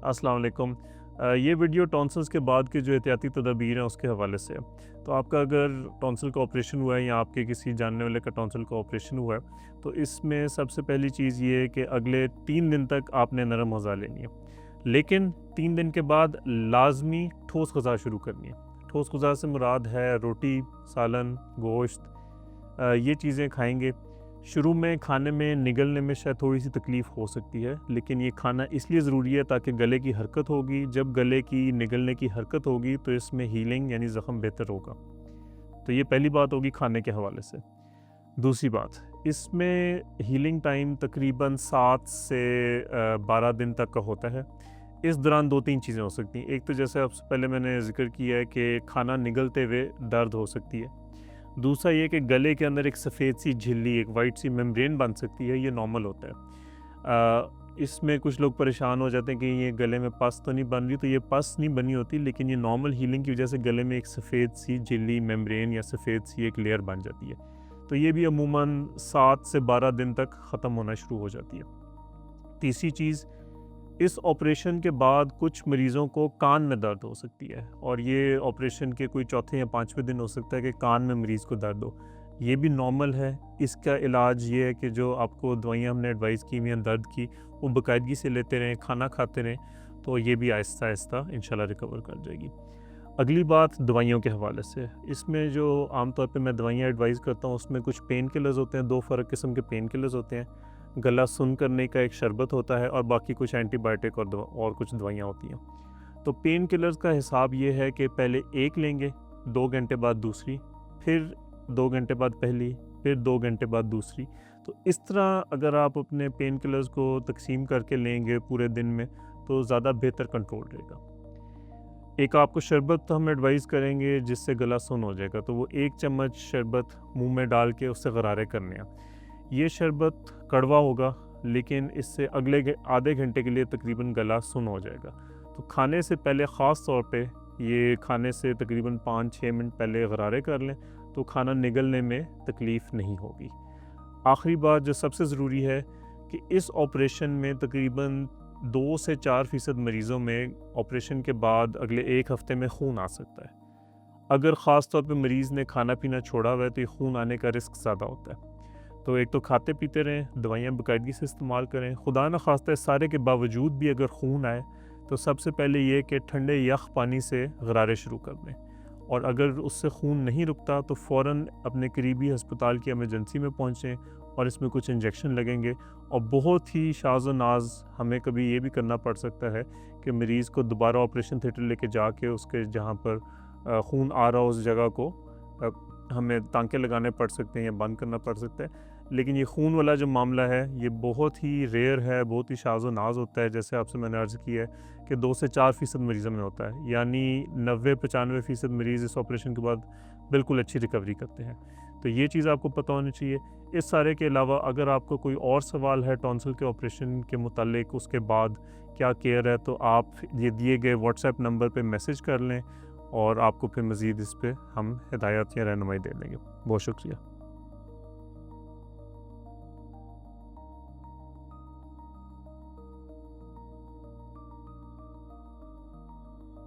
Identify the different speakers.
Speaker 1: अस्सलाम वालेकुम। ये वीडियो टॉन्सिल्स के बाद के जो एहतियाती तदाबीर हैं उसके हवाले से है। तो आपका अगर टॉन्सिल का ऑपरेशन हुआ है या आपके किसी जानने वाले का टॉन्सिल का ऑपरेशन हुआ है, तो इसमें सबसे पहली चीज़ ये है कि अगले 3 दिन तक आपने नरम ग़िज़ा लेनी है। लेकिन 3 दिन के बाद लाज़मी ठोस ग़िज़ा शुरू करनी है। ठोस ग़िज़ा से मुराद है रोटी, सालन, गोश्त, ये चीज़ें खाएँगे। शुरू में खाने में निगलने में शायद थोड़ी-सी तकलीफ़ हो सकती है, लेकिन ये खाना इसलिए ज़रूरी है ताकि गले की हरकत होगी। जब गले की निगलने की हरकत होगी तो इसमें हीलिंग यानी ज़ख़म बेहतर होगा। तो ये पहली बात होगी खाने के हवाले से। दूसरी बात, इसमें हीलिंग टाइम तकरीबन 7 से 12 दिन तक का होता है। इस दौरान 2-3 चीज़ें हो सकती हैं। एक तो जैसे सबसे पहले मैंने ज़िक्र किया है कि खाना निगलते हुए दर्द हो सकती है। दूसरा ये कि गले के अंदर एक सफ़ेद सी झिल्ली, एक वाइट सी मेम्ब्रेन बन सकती है, ये नॉर्मल होता है। इसमें कुछ लोग परेशान हो जाते हैं कि ये गले में पस तो नहीं बन रही, तो ये पस नहीं बनी होती, लेकिन ये नॉर्मल हीलिंग की वजह से गले में एक सफ़ेद सी झिल्ली, मेम्ब्रेन या सफ़ेद सी एक लेयर बन जाती है। तो ये भी अमूमन 7 से 12 दिन तक ख़त्म होना शुरू हो जाती है। तीसरी चीज़, इस ऑपरेशन के बाद कुछ मरीज़ों को कान में दर्द हो सकती है और ये ऑपरेशन के कोई चौथे या 5वें दिन हो सकता है कि कान में मरीज़ को दर्द हो। ये भी नॉर्मल है। इसका इलाज ये है कि जो आपको दवाइयाँ हमने एडवाइस की हुई हैं दर्द की, वो बाकायदगी से लेते रहें, खाना खाते रहें, तो ये भी आहिस्ता-आहिस्ता इंशाल्लाह रिकवर कर जाएगी। अगली बात दवाइयों के हवाले से, इसमें जो आम तौर पे मैं दवाइयाँ एडवाइस करता हूँ उसमें कुछ पेन किलर्स होते हैं, 2 फ़र्क किस्म के पेन किलर्स होते हैं। गला सुन करने का एक शरबत होता है और बाकी कुछ एंटीबायोटिक और कुछ दवाइयाँ होती हैं। तो पेन किलर्स का हिसाब ये है कि पहले एक लेंगे, 2 घंटे बाद दूसरी, फिर 2 घंटे बाद पहली, फिर 2 घंटे बाद दूसरी। तो इस तरह अगर आप अपने पेन किलर्स को तक़सीम करके लेंगे पूरे दिन में, तो ज़्यादा बेहतर कंट्रोल रहेगा। एक आपको शरबत हम एडवाइस करेंगे जिससे गला सुन हो जाएगा, तो वो 1 चम्मच शरबत मुँह में डाल के उससे गरारे करने हैं। ये शरबत कड़वा होगा, लेकिन इससे अगले आधे घंटे के लिए तकरीबन गला सुन हो जाएगा। तो खाने से पहले ख़ास तौर पे ये खाने से तकरीबन 5-6 मिनट पहले गरारे कर लें, तो खाना निगलने में तकलीफ़ नहीं होगी। आखिरी बात जो सबसे ज़रूरी है कि इस ऑपरेशन में तकरीबन 2 से 4% मरीज़ों में ऑपरेशन के बाद अगले 1 हफ़्ते में खून आ सकता है। अगर ख़ास तौर पे मरीज़ ने खाना-पीना छोड़ा हुआ है, तो ये खून आने का रिस्क ज़्यादा होता है। तो एक तो खाते पीते रहें, दवाइयाँ बाकायदगी से इस्तेमाल करें। खुदा न ख़ास्ता इस सारे के बावजूद भी अगर खून आए, तो सबसे पहले ये कि ठंडे यख़ पानी से गरारे शुरू कर दें और अगर उससे खून नहीं रुकता तो फ़ौरन अपने करीबी अस्पताल की इमरजेंसी में पहुँचें और इसमें कुछ इंजेक्शन लगेंगे। और बहुत ही शाज़-ओ-नाज़ हमें कभी ये भी करना पड़ सकता है कि मरीज़ को दोबारा ऑपरेशन थिएटर लेके जाके उसके जहाँ पर खून आ रहा हो उस जगह को हमें टाँके लगाने पड़ सकते हैं या बंद करना पड़ सकता है। लेकिन ये खून वाला जो मामला है, ये बहुत ही रेयर है, बहुत ही शाज़-ओ-नाज़ होता है। जैसे आपसे मैंने अर्ज़ किया है कि 2 से 4% मरीज़ों में होता है, यानी 90-95% मरीज़ इस ऑपरेशन के बाद बिल्कुल अच्छी रिकवरी करते हैं। तो ये चीज़ आपको पता होनी चाहिए। इस सारे के अलावा अगर आपको कोई और सवाल है टॉन्सिल के ऑपरेशन के मुतालिक, उसके बाद क्या केयर है, तो आप ये दिए गए व्हाट्सएप नंबर पे मैसेज कर लें और आपको फिर मज़ीद इस पे हम हिदायत या रहनुमाई दे देंगे। बहुत शुक्रिया।